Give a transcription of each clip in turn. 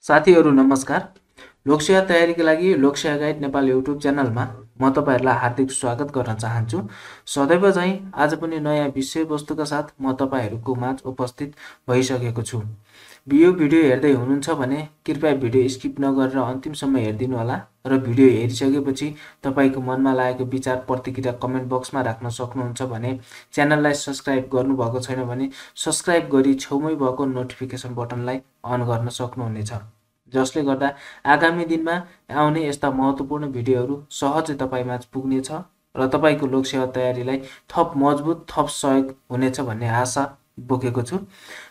साथीहरु नमस्कार। लोकसेवा तयारीका लागि लोकसेवा गाइड नेपाल युट्युब च्यानलमा म तपाईहरुलाई हार्दिक स्वागत गर्न चाहन्छु। सदैव झैं आज पनि नयाँ विषयवस्तुका साथ म तपाईहरुको माझ उपस्थित भइसकेको छु। यो भिडियो हेर्दै हुनुहुन्छ भने कृपया भिडियो स्किप नगरेर अन्तिमसम्म हेरिदिनु होला र भिडियो हेरिसकेपछि तपाईको मनमा लागेको विचार प्रतिक्रिया कमेन्ट बक्समा राख्न सक्नुहुन्छ भने च्यानललाई सब्स्क्राइब गर्नुभएको छैन भने सब्स्क्राइब गरी छेउमै भएको नोटिफिकेसन बटनलाई अन गर्न सक्नुहुनेछ। जसले गर्दा आगामी दिनमा आउने यस्ता महत्त्वपूर्ण भिडियोहरू सहजै तपाईमाझ पुग्नेछ र तपाईको लोकसेवा तयारीलाई थप मजबुत थप सहयोग हुनेछ भन्ने आशा बोकेको छु।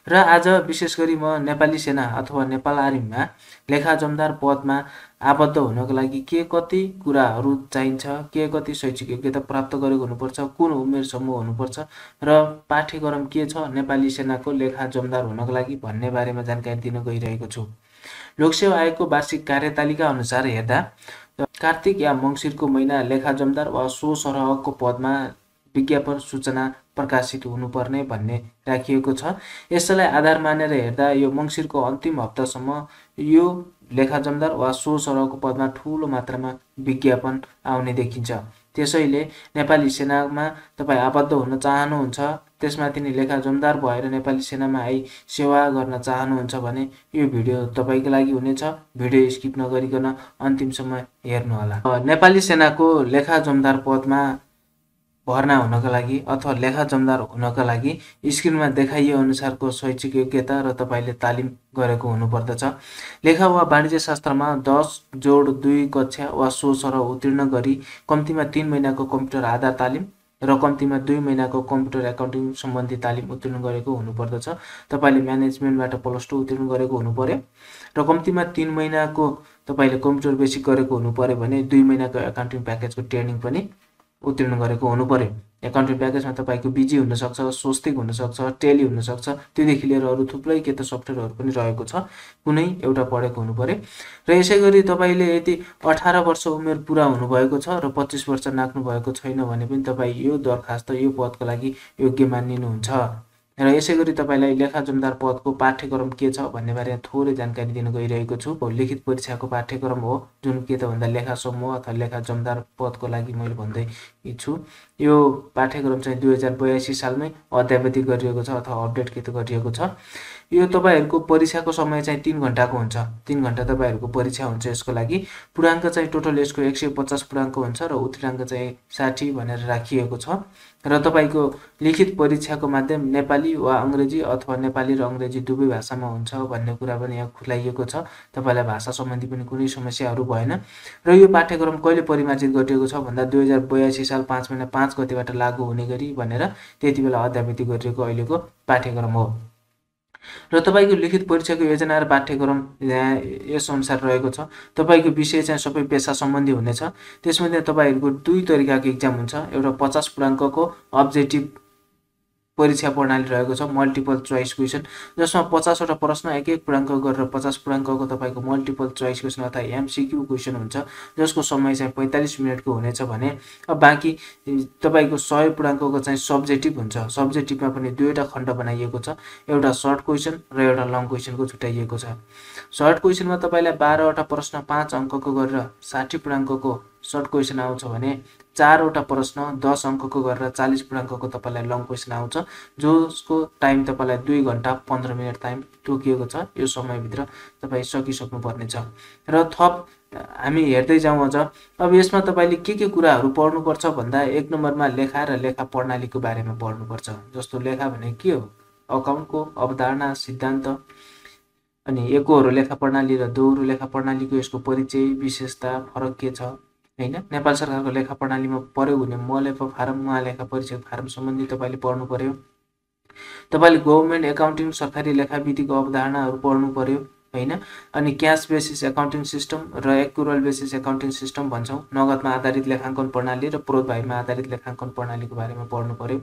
र आज विशेष गरी म नेपाली सेना अथवा नेपाल आर्मीमा लेखा जमदार पदमा आबद्ध हुनको लागि के कति कुराहरू चाहिन्छ, के कति शैक्षिक योग्यता प्राप्त गरेको हुनुपर्छ, कुन उमेर समूह हुनुपर्छ र पाठ्यक्रम के छ नेपाली सेनाको लेखा जमदार हुनको लागि भन्ने बारेमा जानकारी दिन गइरहेको छु। लोकसेवा आयोगको वार्षिक कार्यतालिका अनुसार हेर्दा कार्तिक या मंसिरको महिना लेखा जमदार वा सो सरहको पदमा विज्ञापन सूचना प्रकाशित हुनुपर्ने भन्ने राखिएको छ। यसलाई आधार मानेर हेर्दा यो मंसिरको अन्तिम हप्तासम्म यो लेखा जमदार वा सो सरहको पदमा ठूलो मात्रामा विज्ञापन आउने देखिन्छ। त्यसैले नेपाली सेनामा तपाई आबद्ध हुन चाहनुहुन्छ, त्यसमाथि नि लेखा जमदार भएर नेपाली सेनामा आई सेवा गर्न चाहनुहुन्छ भने यो भिडियो तपाईको लागि हुनेछ। भिडियो स्किप नगरिकन अन्तिमसम्म हेर्नु होला। नेपाली सेनाको लेखा जमदार पदमा भर्ना हुनका लागि अथवा लेखा जमदार हुनका लागि स्क्रिनमा देखाइए अनुसारको शैक्षिक योग्यता र तपाईले तालिम गरेको हुनुपर्दछ। लेखा वा वाणिज्य शास्त्रमा 10+2 कक्षा वा सो सरह उत्तीर्ण गरी कम्तीमा 3 महिनाको कम्प्युटर आधार तालिम र कम्तीमा 2 महिनाको कम्प्युटर एकाउन्टिङ सम्बन्धी तालिम उत्तीर्ण गरेको हुनुपर्दछ। तपाईले म्यानेजमेन्टबाट +2 उत्तीर्ण गरेको हुनुपर्यो र कम्तीमा 3 महिनाको तपाईले कम्प्युटर बेसिक गरेको हुनुपर्यो भने 2 महिनाको एकाउन्टिङ प्याकेजको ट्रेनिङ पनि उत्तीर्ण गरेको हुनुपर्यो। एकाउन्टिङ प्याकेजमा तपाईको बीजी हुन सक्छ, स्वस्तिक हुन सक्छ, टेली हुन सक्छ, त्योदेखि लिएर अरु थुप्रै के त सफ्टवेयरहरु पनि रहेको छ। कुनै एउटा पढेको हुनुपर्यो र यसैगरी तपाईले यदि 18 वर्ष उमेर पूरा हुनुभएको छ र 25 वर्ष नाग्नु भएको छैन भने पनि तपाई यो दरखास्त यो पदको लागि योग्य मानिनुहुन्छ। र यसैगरी तपाईलाई लेखा जमदार पदको पाठ्यक्रम के छ भन्ने बारेमा थोरै जानकारी दिन गइरहेको छु। लिखित परीक्षाको पाठ्यक्रम हो जुन के त भन्दा लेखा समूह अथवा लेखा जमदार पदको लागि मैले भन्दै छु। यो पाठ्यक्रम चाहिँ 2082 सालमै अद्यावधि गरिएको छ अथवा अपडेट के त गरिएको छ। यो तपाईहरुको परीक्षाको समय चाहिँ 3 घण्टाको हुन्छ। 3 घण्टा तपाईहरुको परीक्षा हुन्छ। यसको लागि पूर्णांक चाहिँ टोटल यसको 150 पूर्णांक हुन्छ र उत्तीर्णांक चाहिँ 60 भनेर राखिएको छ। र तपाईको लिखित परीक्षाको माध्यम नेपाली वा अंग्रेजी अथवा नेपाली र अंग्रेजी दुवै भाषामा हुन्छ भन्ने कुरा पनि यहाँ खुलाइएको छ। तपाईलाई भाषा सम्बन्धी पनि कुनै समस्याहरु भएन। र यो पाठ्यक्रम कहिले परिमार्जित गरिएको छ भन्दा 2082 साल 5 महिना 5 गतेबाट लागू हुने गरी भनेर त्यतिबेला अद्यावधि गरिएको अहिलेको पाठ्यक्रम हो। र तपाईको लिखित परीक्षाको योजना र पाठ्यक्रम यस अनुसार रहेको छ। तपाईको विषय चाहिँ सबै पेशा सम्बन्धी हुनेछ। त्यसमध्ये तपाईहरुको दुई तरिकाको एक्जाम हुन्छ। एउटा 50 पूर्णांकको अब्जेक्टिभ परीक्षा प्रणाली रहेको छ, मल्टिपल चोइस क्वेशन, जसमा 50 वटा प्रश्न एक एक पूर्णांक गरेर 50 पूर्णांकको तपाईको मल्टिपल चोइस क्वेशन अथवा एमसीक्यू क्वेशन हुन्छ, जसको समय चाहिँ 45 मिनेटको हुनेछ भने अब बाँकी तपाईको 100 पूर्णांकको चाहिँ सब्जेक्टिभ हुन्छ। सब्जेक्टिभमा पनि दुईवटा खण्ड बनाइएको छ, एउटा सर्ट क्वेशन र एउटा लङ क्वेशनको छुट्याइएको छ। सर्ट क्वेशनमा तपाईलाई 12 वटा प्रश्न 5 अंकको गरेर 60 पूर्णांकको सर्ट क्वेशन आउँछ भने 4 वटा प्रश्न 10 अंकको गरेर 40 पूर्णांकको तपाईलाई लङ क्वेशन आउँछ, जसको टाइम तपाईलाई 2 घण्टा 15 मिनेट टाइम तोकिएको छ। यो समयभित्र तपाई सकिसक्नु पर्ने छ। र थप हामी हेर्दै जाउँ अझ। अब यसमा तपाईले के कुराहरु पढ्नुपर्छ भन्दा 1 नम्बरमा लेखा र लेखा प्रणालीको बारेमा पढ्नुपर्छ। जस्तो लेखा भने के हो, अकाउन्टको अवधारणा, सिद्धान्त, अनि एकोहोरो लेखा प्रणाली र दोहोरो लेखा प्रणालीको यसको परिचय, विशेषता, फरक के छ हैन। नेपाल सरकारको लेखा प्रणालीमा प्रयोग हुने मलेखा फारम, महालेखा परिचय फारम सम्बन्धी तपाईले पढ्नु पर्यो। तपाईले गभर्नमेन्ट एकाउन्टिङ सरकारी लेखा विधिको अवधारणाहरु पढ्नु पर्यो हैन। अनि क्याश बेसिस एकाउन्टिङ सिस्टम र एक्युरल बेसिस एकाउन्टिङ सिस्टम भन्छौं, नगदमा आधारित लेखाङ्कन प्रणाली र प्रोत्साहनमा आधारित लेखाङ्कन प्रणालीको बारेमा पढ्नु पर्यो।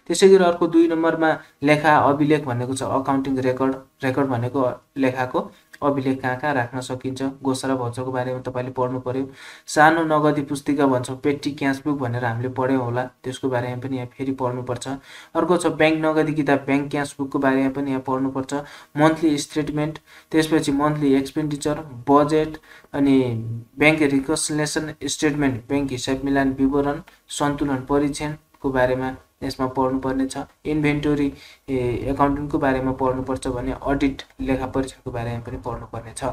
त्यसैगरी अर्को 2 नम्बरमा लेखा अभिलेख भनेको छ, अकाउन्टिङ रेकर्ड रेकर्ड भनेको लेखाको अभिलेख कहाँ कहाँ राख्न सकिन्छ, गोसा र भौचोको बारेमा तपाईँले पढ्नु पर्यो। सानो नगदी पुस्तिका भन्छौँ, पेटी क्यास बुक भनेर हामीले पढ्यौँ होला, त्यसको बारेमा पनि यहाँ फेरि पढ्नुपर्छ। अर्को छ ब्याङ्क नगदी किताब, ब्याङ्क क्यास बुकको बारेमा पनि यहाँ पढ्नुपर्छ। मन्थली स्टेटमेन्ट, त्यसपछि मन्थली एक्सपेन्डिचर, बजेट, अनि ब्याङ्क रिकन्सिलिएसन स्टेटमेन्ट, ब्याङ्क हिसाब मिलान विवरण, सन्तुलन परीक्षणको बारेमा यसमा पढ्नुपर्ने छ। इन्भेन्टोरी एकाउन्टिङको बारेमा पढ्नुपर्छ भने अडिट लेखा परीक्षणको बारेमा पनि पढ्नुपर्ने छ।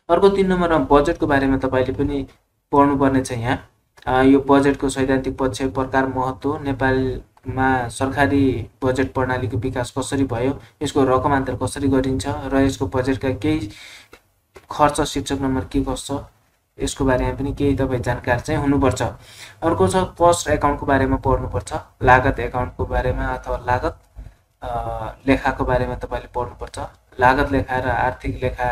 अर्को 3 नम्बरमा बजेटको बारेमा तपाईँले पनि पढ्नुपर्ने छ। यहाँ यो बजेटको सैद्धान्तिक पक्ष, प्रकार, महत्त्व, नेपालमा सरकारी बजेट प्रणालीको विकास कसरी भयो, यसको रकमान्तर कसरी गरिन्छ र यसको बजेटका केही खर्च शीर्षक नम्बर के कस्तो, यसको बारेमा पनि केही तपाईँ जानकार चाहिँ हुनुपर्छ। अर्को छ कस्ट एकाउन्टको बारेमा पढ्नुपर्छ, लागत एकाउन्टको बारेमा अथवा लागत लेखाको बारेमा तपाईँले पढ्नुपर्छ। लागत लेखा र आर्थिक लेखा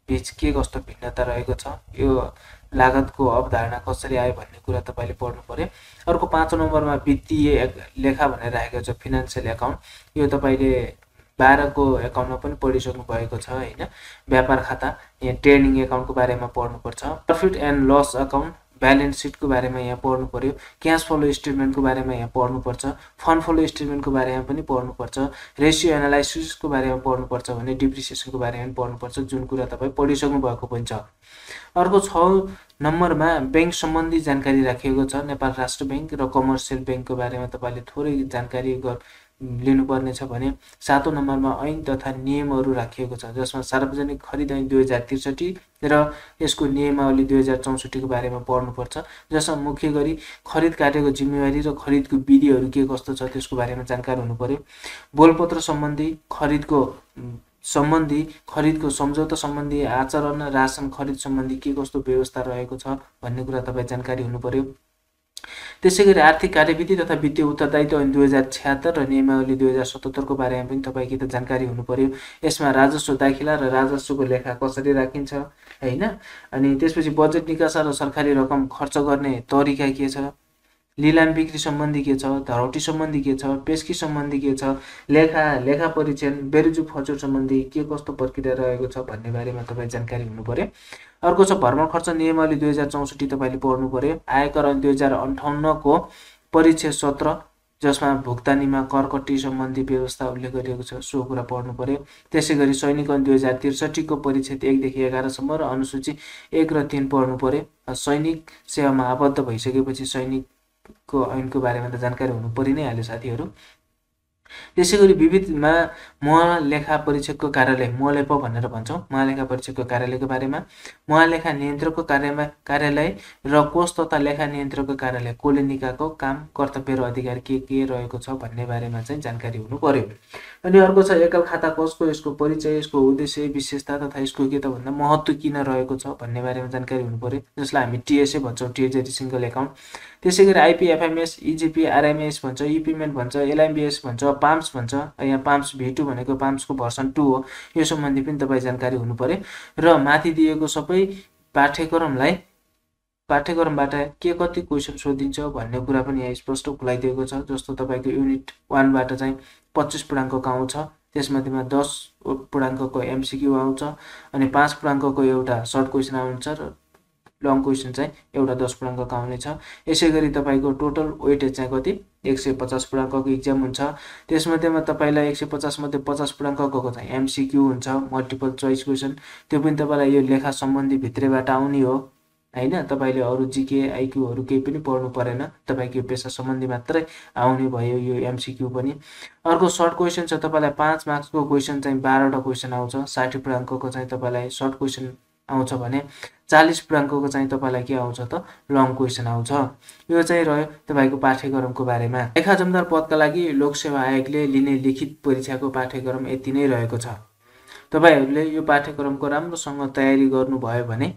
बीच के कस्तो भिन्नता रहेको छ, यो लागतको अवधारणा कसरी आयो भन्ने कुरा तपाईँले पढ्नु पर्यो। अर्को 5 नम्बरमा वित्तीय लेखा भनेर राखेको छ, फिनान्सियल एकाउन्ट, यो तपाईँले 12 को एकाउन्टमा पनि पढिसक्नु भएको छ हैन। व्यापार खाता, यहाँ ट्रेडिङ एकाउन्टको बारेमा पढ्नुपर्छ। Profit and loss account, balance सिटको बारेमा यहाँ पढ्नु पर्यो। क्याश फ्लो स्टेटमेन्टको बारेमा यहाँ पढ्नुपर्छ। फन्ड फ्लो स्टेटमेन्टको बारेमा पनि पढ्नुपर्छ। रेसियो एनालाइसिसको बारेमा पढ्नुपर्छ भने डिप्रिसिएसनको बारेमा पनि पढ्नुपर्छ, जुन कुरा तपाईँ पढिसक्नु भएको पनि छ। अर्को 6 नम्बरमा ब्याङ्क सम्बन्धी जानकारी राखिएको छ। नेपाल राष्ट्र ब्याङ्क र कमर्सियल ब्याङ्कको बारेमा तपाईँले थोरै जानकारी लिनुपर्ने छ भने 7 नम्बरमा ऐन तथा नियमहरू राखिएको छ, जसमा सार्वजनिक खरिद ऐन 2063 र यसको नियमावली 2064 को बारेमा पढ्नुपर्छ, जसमा मुख्य गरी खरिद कार्यको जिम्मेवारी र खरिदको विधिहरू के कस्तो छ त्यसको बारेमा जानकार हुनु पर्यो। बोलपत्र सम्बन्धी, खरिदको सम्झौता सम्बन्धी आचरण, रासन खरिद सम्बन्धी के कस्तो व्यवस्था रहेको छ भन्ने कुरा तपाईँ जानकारी हुनु पर्यो। त्यसैगरी आर्थिक कार्यविधि तथा वित्तीय उत्तरदायित्व ऐन 2076 र नियमावली 2077 को बारेमा पनि तपाईँ त जानकारी हुनु पर्यो। यसमा राजस्व दाखिला र राजस्वको लेखा कसरी राखिन्छ हैन, अनि त्यसपछि बजेट निकासा र सरकारी रकम खर्च गर्ने तरिका के छ, लिलाम बिक्री सम्बन्धी के छ, धरौटी सम्बन्धी के छ, पेस्की सम्बन्धी के छ, लेखा परीक्षण, बेरुजु फचुर सम्बन्धी के कस्तो प्रक्रिया रहेको छ भन्ने बारेमा तपाईँ जानकारी हुनु पर्यो। अर्को छ भ्रमण खर्च नियमावली 2064 तपाईँले पढ्नु पर्यो। आयकर ऐन 2058 को परिच्छेद 17 जसमा भुक्तानीमा करकट्टी सम्बन्धी व्यवस्था उल्लेख गरिएको छ, सो कुरा पढ्नु पर्यो। त्यसैगरी सैनिक ऐन 2063 को परिच्छेद 1 देखि 11 सम्म र अनुसूची 1 र 3 पढ्नु पर्यो। सैनिक सेवामा आबद्ध भइसकेपछि सैनिकको ऐनको बारेमा त जानकारी हुनु परि नै हाल्यो साथीहरू। त्यसैगरी विविधमा महालेखा परीक्षकको कार्यालय, मलेप भनेर भन्छौँ, महालेखा परीक्षकको कार्यालयको बारेमा, महालेखा नियन्त्रकको कार्यालय र कोष तथा लेखा नियन्त्रकको कार्यालय कोले निकायको काम, कर्तव्य र अधिकार के रहेको छ भन्ने बारेमा चाहिँ जानकारी हुनु पर्यो। अनि अर्को छ एकल खाता कोषको, यसको परिचय, यसको उद्देश्य, विशेषता तथा यसको के त भन्दा महत्त्व किन रहेको छ भन्ने बारेमा जानकारी हुनु पर्यो, जसलाई हामी टिएसए भन्छौँ, ट्रेजरी सिंगल एकाउन्ट। त्यसैगरी आइपिएफएमएस, इजिपी, आरएमएस भन्छ, इपिमेन्ट भन्छ, एलएमबिएस भन्छ, पाम्स भन्छ। यहाँ पाम्स V2 भनेको पाम्सको भर्सन 2 हो, यो सम्बन्धी पनि तपाईँ जानकारी हुनु पर्यो। र माथि दिएको सबै पाठ्यक्रमबाट के कति क्वेसन सोधिन्छ भन्ने कुरा पनि यहाँ स्पष्ट खुलाइदिएको छ। जस्तो तपाईँको युनिट 1 बाट चाहिँ 25 पूर्णाङ्कको आउँछ, त्यसमध्येमा 10 पूर्णाङ्कको एमसिक्यू आउँछ, अनि 5 पूर्णाङ्कको एउटा सर्ट क्वेसन आउँछ र लङ क्वेसन चाहिँ एउटा 10 पूर्णाङ्कको आउनेछ। यसैगरी तपाईँको टोटल वेटेज चाहिँ कति 150 पूर्णाङ्कको इक्जाम हुन्छ। त्यसमध्येमा तपाईँलाई 150 मध्ये 50 पूर्णाङ्कको चाहिँ एमसिक्यू हुन्छ, मल्टिपल चोइस क्वेसन, त्यो पनि तपाईँलाई यो लेखा सम्बन्धी भित्रैबाट आउने हो हैन। तपाईँले अरू जीके आइक्यूहरू केही पनि पढ्नु परेन, तपाईँको यो पेशा सम्बन्धी मात्रै आउने भयो यो एमसिक्यू पनि। अर्को सर्ट क्वेसन छ, तपाईँलाई 5 मार्क्सको क्वेसन चाहिँ 12 वटा क्वेसन आउँछ, 60 पूर्णाङ्कको चाहिँ तपाईँलाई सर्ट क्वेसन आउँछ भने 40 पूर्णाङ्कको चाहिँ तपाईँलाई के आउँछ त लङ क्वेसन आउँछ। यो चाहिँ रह्यो तपाईँको पाठ्यक्रमको बारेमा। लेखा जमदार पदका लागि लोकसेवा आयोगले लिने लिखित परीक्षाको पाठ्यक्रम यति नै रहेको छ। तपाईँहरूले यो पाठ्यक्रमको राम्रोसँग तयारी गर्नुभयो भने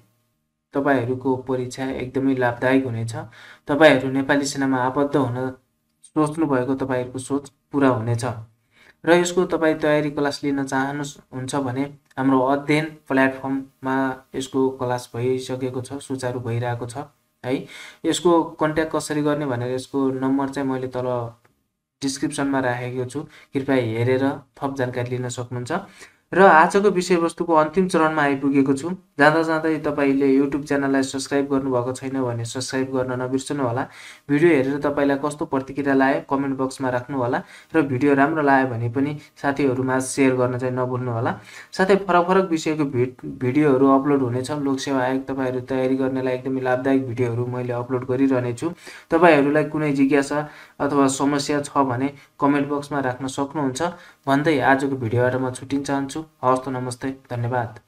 तपाईहरूको परीक्षा एकदमै लाभदायक हुनेछ। तपाईहरू नेपाली सेनामा आबद्ध हुन सोच्नु भएको तपाईहरूको सोच पूरा हुनेछ। र यसको तपाईँ तयारी क्लास लिन चाहनुहुन्छ भने हाम्रो अध्ययन प्लेटफर्ममा यसको क्लास भइसकेको छ, सुचारु भइरहेको छ है। यसको कन्ट्याक्ट कसरी गर्ने भनेर यसको नम्बर चाहिँ मैले तल डिस्क्रिप्सनमा राखेको छु, कृपया हेरेर थप जानकारी लिन सक्नुहुन्छ। र आजको विषयवस्तुको अन्तिम चरणमा आइपुगेको छु। जाँदा जाँदै तपाईँले युट्युब च्यानललाई सब्स्क्राइब गर्नुभएको छैन भने सब्स्क्राइब गर्न नबिर्सनुहोला। भिडियो हेरेर तपाईँलाई कस्तो प्रतिक्रिया लाग्यो कमेन्ट बक्समा राख्नुहोला र भिडियो राम्रो लाग्यो भने पनि साथीहरूमा सेयर गर्न चाहिँ नभुल्नुहोला। साथै फरक फरक विषयको भिडियोहरू अपलोड हुनेछ। लोकसेवा आयोग तपाईँहरू तयारी गर्नेलाई एकदमै लाभदायक भिडियोहरू मैले अपलोड गरिरहनेछु। तपाईँहरूलाई कुनै जिज्ञासा अथवा समस्या छ भने कमेन्ट बक्समा राख्न सक्नुहुन्छ भन्दै आजको भिडियोबाट म छुटिन चाहन्छु। हवस् त, नमस्ते, धन्यवाद।